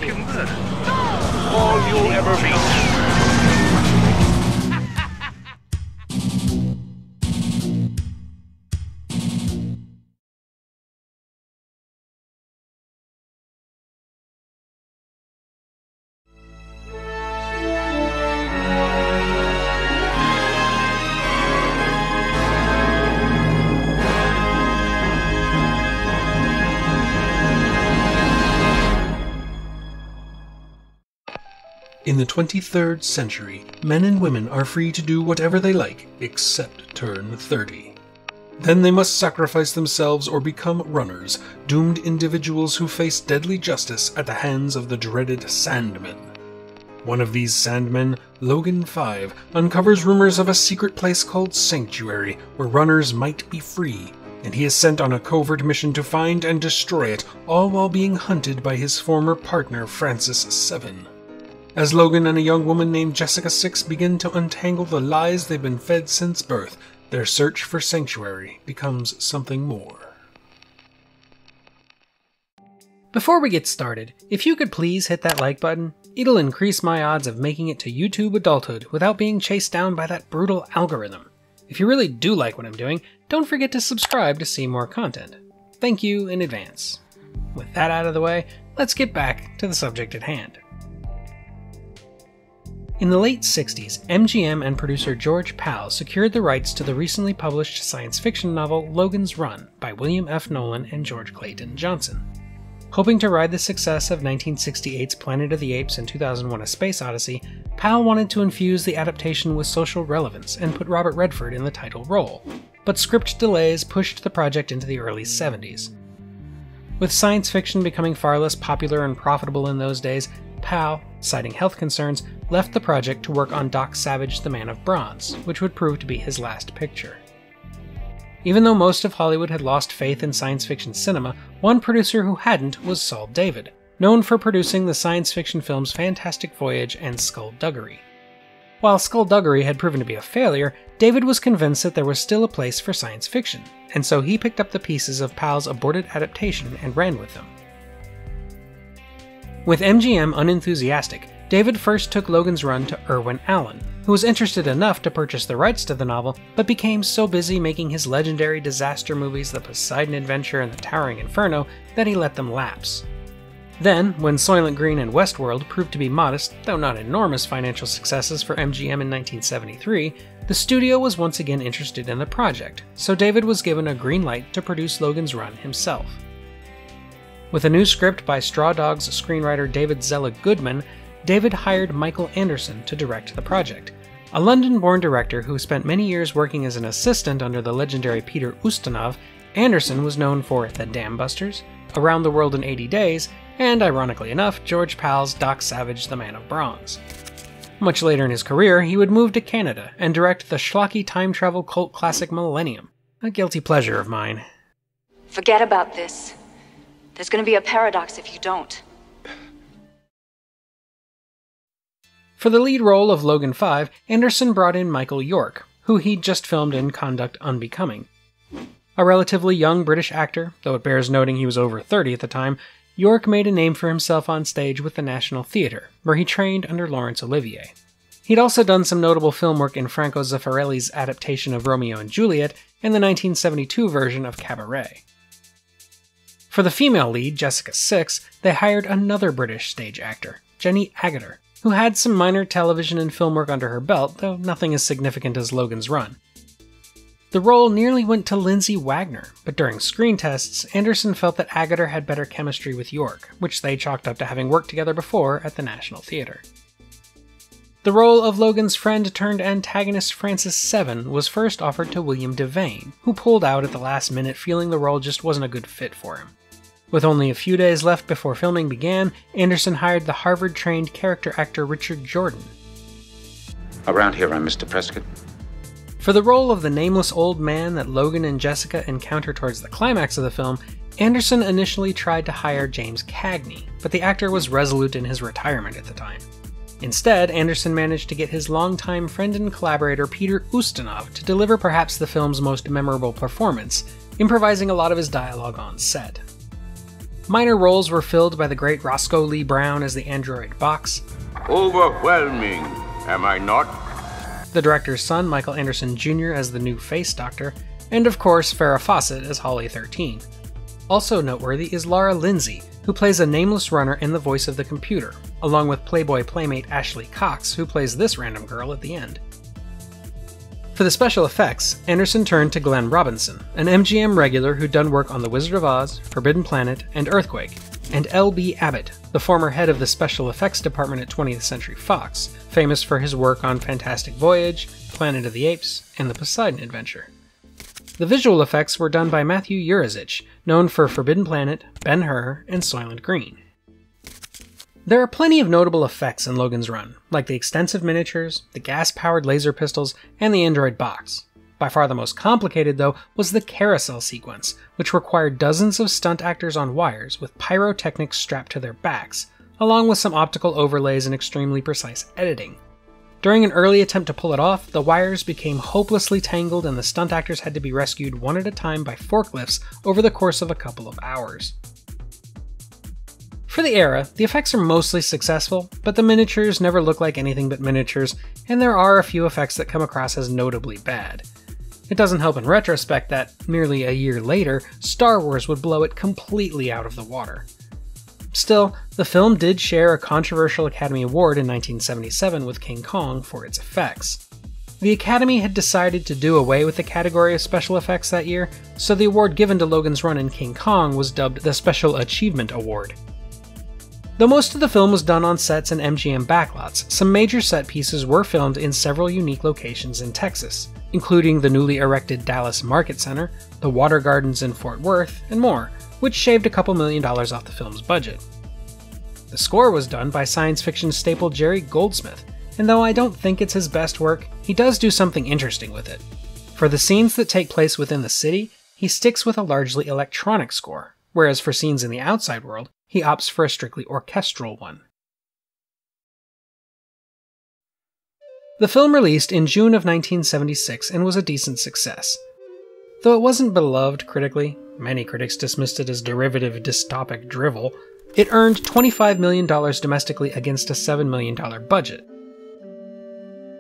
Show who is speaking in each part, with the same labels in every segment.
Speaker 1: fucking murder. All you'll ever be.
Speaker 2: In the 23rd century, men and women are free to do whatever they like, except turn 30. Then they must sacrifice themselves or become runners, doomed individuals who face deadly justice at the hands of the dreaded Sandmen. One of these Sandmen, Logan 5, uncovers rumors of a secret place called Sanctuary, where runners might be free, and he is sent on a covert mission to find and destroy it, all while being hunted by his former partner Francis 7. As Logan and a young woman named Jessica 6 begin to untangle the lies they've been fed since birth, their search for Sanctuary becomes something more.
Speaker 3: Before we get started, if you could please hit that like button, it'll increase my odds of making it to YouTube adulthood without being chased down by that brutal algorithm. If you really do like what I'm doing, don't forget to subscribe to see more content. Thank you in advance. With that out of the way, let's get back to the subject at hand. In the late 60s, MGM and producer George Pal secured the rights to the recently published science fiction novel Logan's Run by William F. Nolan and George Clayton Johnson. Hoping to ride the success of 1968's Planet of the Apes and 2001: A Space Odyssey, Pal wanted to infuse the adaptation with social relevance and put Robert Redford in the title role, but script delays pushed the project into the early 70s. With science fiction becoming far less popular and profitable in those days, Pal, citing health concerns, left the project to work on Doc Savage: The Man of Bronze, which would prove to be his last picture. Even though most of Hollywood had lost faith in science fiction cinema, one producer who hadn't was Saul David, known for producing the science fiction films Fantastic Voyage and Skullduggery. While Skullduggery had proven to be a failure, David was convinced that there was still a place for science fiction, and so he picked up the pieces of Pal's aborted adaptation and ran with them. With MGM unenthusiastic, David first took Logan's Run to Irwin Allen, who was interested enough to purchase the rights to the novel, but became so busy making his legendary disaster movies The Poseidon Adventure and The Towering Inferno that he let them lapse. Then, when Soylent Green and Westworld proved to be modest, though not enormous financial successes for MGM in 1973, the studio was once again interested in the project, so David was given a green light to produce Logan's Run himself. With a new script by Straw Dogs screenwriter David Zella Goodman, David hired Michael Anderson to direct the project. A London-born director who spent many years working as an assistant under the legendary Peter Ustinov, Anderson was known for The Dam Busters, Around the World in 80 Days, and, ironically enough, George Pal's Doc Savage: The Man of Bronze. Much later in his career, he would move to Canada and direct the schlocky time travel cult classic Millennium, a guilty pleasure of mine.
Speaker 4: Forget about this. There's going to be a paradox if you don't.
Speaker 3: For the lead role of Logan 5, Anderson brought in Michael York, who he'd just filmed in Conduct Unbecoming. A relatively young British actor, though it bears noting he was over 30 at the time, York made a name for himself on stage with the National Theatre, where he trained under Laurence Olivier. He'd also done some notable film work in Franco Zeffirelli's adaptation of Romeo and Juliet and the 1972 version of Cabaret. For the female lead, Jessica 6, they hired another British stage actor, Jenny Agutter, who had some minor television and film work under her belt, though nothing as significant as Logan's Run. The role nearly went to Lindsay Wagner, but during screen tests, Anderson felt that Agutter had better chemistry with York, which they chalked up to having worked together before at the National Theatre. The role of Logan's friend-turned-antagonist Francis 7 was first offered to William Devane, who pulled out at the last minute feeling the role just wasn't a good fit for him. With only a few days left before filming began, Anderson hired the Harvard-trained character actor Richard Jordan.
Speaker 5: Around here, I'm Mr. Prescott.
Speaker 3: For the role of the nameless old man that Logan and Jessica encounter towards the climax of the film, Anderson initially tried to hire James Cagney, but the actor was resolute in his retirement at the time. Instead, Anderson managed to get his longtime friend and collaborator Peter Ustinov to deliver perhaps the film's most memorable performance, improvising a lot of his dialogue on set. Minor roles were filled by the great Roscoe Lee Brown as the android Box,
Speaker 1: Overwhelming, am I not?
Speaker 3: the director's son Michael Anderson Jr. as the new Face Doctor, and of course Farrah Fawcett as Holly 13. Also noteworthy is Laura Lindsay, who plays a nameless runner in the voice of the computer, along with Playboy playmate Ashley Cox, who plays this random girl at the end. For the special effects, Anderson turned to Glenn Robinson, an MGM regular who'd done work on The Wizard of Oz, Forbidden Planet, and Earthquake, and L.B. Abbott, the former head of the special effects department at 20th Century Fox, famous for his work on Fantastic Voyage, Planet of the Apes, and The Poseidon Adventure. The visual effects were done by Matthew Yurazich, known for Forbidden Planet, Ben-Hur, and Soylent Green. There are plenty of notable effects in Logan's Run, like the extensive miniatures, the gas-powered laser pistols, and the android Box. By far the most complicated, though, was the carousel sequence, which required dozens of stunt actors on wires with pyrotechnics strapped to their backs, along with some optical overlays and extremely precise editing. During an early attempt to pull it off, the wires became hopelessly tangled and the stunt actors had to be rescued one at a time by forklifts over the course of a couple of hours. For the era, the effects are mostly successful, but the miniatures never look like anything but miniatures, and there are a few effects that come across as notably bad. It doesn't help in retrospect that, nearly a year later, Star Wars would blow it completely out of the water. Still, the film did share a controversial Academy Award in 1977 with King Kong for its effects. The Academy had decided to do away with the category of special effects that year, so the award given to Logan's Run in King Kong was dubbed the Special Achievement Award. Though most of the film was done on sets and MGM backlots, some major set pieces were filmed in several unique locations in Texas, including the newly erected Dallas Market Center, the Water Gardens in Fort Worth, and more, which shaved a couple $1 million off the film's budget. The score was done by science fiction staple Jerry Goldsmith, and though I don't think it's his best work, he does do something interesting with it. For the scenes that take place within the city, he sticks with a largely electronic score, whereas for scenes in the outside world, he opts for a strictly orchestral one. The film released in June of 1976 and was a decent success. Though it wasn't beloved critically, many critics dismissed it as derivative dystopic drivel, it earned $25 million domestically against a $7 million budget.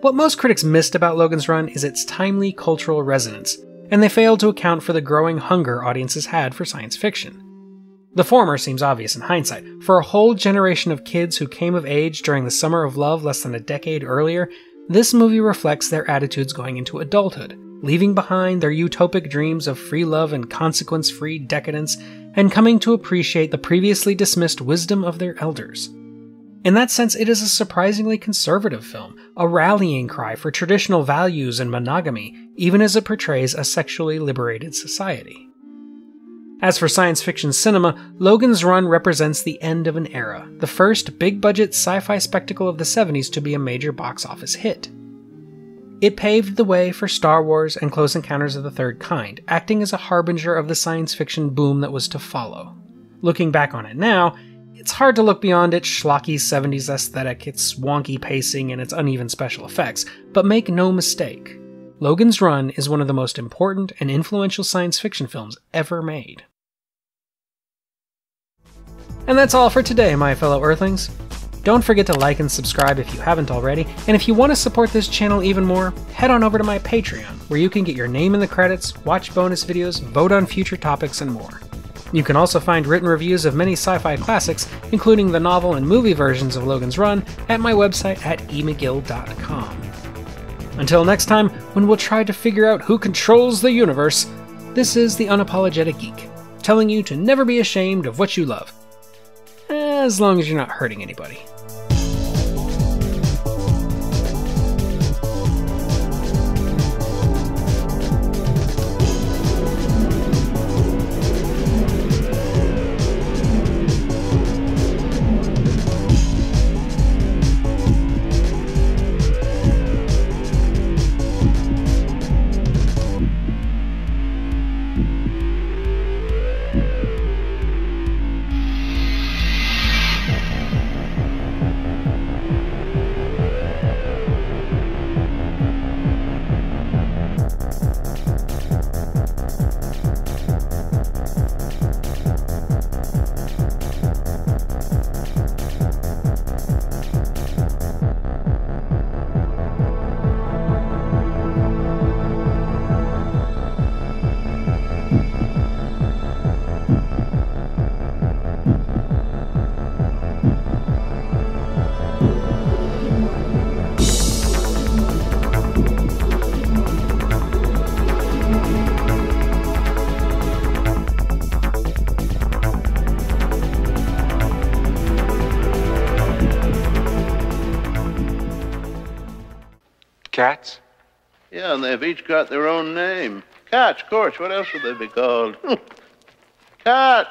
Speaker 3: What most critics missed about Logan's Run is its timely cultural resonance, and they failed to account for the growing hunger audiences had for science fiction. The former seems obvious in hindsight. For a whole generation of kids who came of age during the Summer of Love less than a decade earlier, this movie reflects their attitudes going into adulthood, leaving behind their utopic dreams of free love and consequence-free decadence, and coming to appreciate the previously dismissed wisdom of their elders. In that sense, it is a surprisingly conservative film, a rallying cry for traditional values and monogamy, even as it portrays a sexually liberated society. As for science fiction cinema, Logan's Run represents the end of an era, the first big-budget sci-fi spectacle of the 70s to be a major box office hit. It paved the way for Star Wars and Close Encounters of the Third Kind, acting as a harbinger of the science fiction boom that was to follow. Looking back on it now, it's hard to look beyond its schlocky 70s aesthetic, its wonky pacing, and its uneven special effects, but make no mistake, Logan's Run is one of the most important and influential science fiction films ever made. And that's all for today, my fellow Earthlings. Don't forget to like and subscribe if you haven't already, and if you want to support this channel even more, head on over to my Patreon, where you can get your name in the credits, watch bonus videos, vote on future topics, and more. You can also find written reviews of many sci-fi classics, including the novel and movie versions of Logan's Run, at my website at emcgill.com. Until next time, when we'll try to figure out who controls the universe, this is the Unapologetic Geek, telling you to never be ashamed of what you love. As long as you're not hurting anybody.
Speaker 5: Cats?
Speaker 6: Yeah, and they've each got their own name. Cats, of course. What else would they be called? Cats!